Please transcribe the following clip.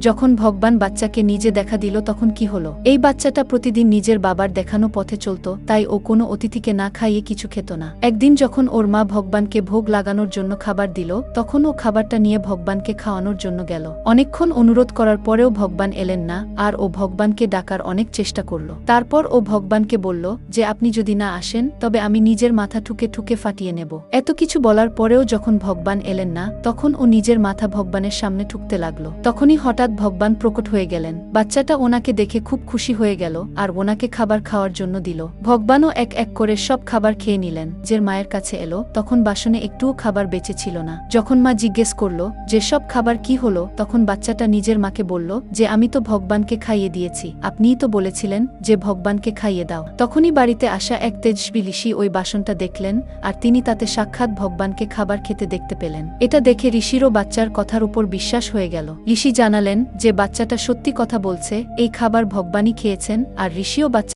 যখন ভগবান বাচ্চাকে নিজে দেখা দিল তখন কি হলো? এই বাচ্চাটা প্রতিদিন নিজের বাবার দেখানো পথে চলত, তাই ও কোনো অতিথিকে না খাইয়ে কিছু খেত না। একদিন যখন ওর মা ভগবানকে ভোগ লাগানোর জন্য খাবার দিল, তখন ও খাবারটা নিয়ে ভগবানকে খাওয়ানোর জন্য গেল। অনেকক্ষণ অনুরোধ করার পরেও ভগবান এলেন না, আর ও ভগবানকে ডাকার অনেক চেষ্টা করল। তারপর ও ভগবানকে বলল যে আপনি যদি না আসেন তবে আমি নিজের মাথা ঠুকে ঠুকে ফাটিয়ে নেব। এত কিছু বলার পরেও যখন ভগবান এলেন না, তখন ও নিজের মাথা ভগবানের সামনে ঠুকতে লাগলো। তখনই হঠাৎ ভগবান প্রকট হয়ে গেলেন। বাচ্চাটা ওনাকে দেখে খুব খুশি হয়ে গেল আর ওনাকে খাবার খাওয়ার জন্য দিল। ভগবানও এক এক করে সব খাবার খেয়ে নিলেন। যে মায়ের কাছে এলো তখন বাসনে একটুও খাবার বেঁচে ছিল না। যখন মা জিজ্ঞেস করলো যে সব খাবার কি হলো, তখন বাচ্চাটা নিজের মাকে বলল যে আমি তো ভগবানকে খাইয়ে দিয়েছি, আপনিই তো বলেছিলেন যে ভগবানকে খাইয়ে দাও। তখনই বাড়িতে আসা এক তেজস্বী ঋষি ওই বাসনটা দেখলেন আর তিনি তাতে সাক্ষাৎ ভগবানকে খাবার খেতে দেখতে পেলেন। এটা দেখে ঋষিরও বাচ্চার কথার উপর বিশ্বাস হয়ে গেল। ঋষি জানালেন যে বাচ্চাটা সত্যি কথা বলছে, এই খাবার ভগবানই খেয়েছেন। আর ঋষিও বাচ্চা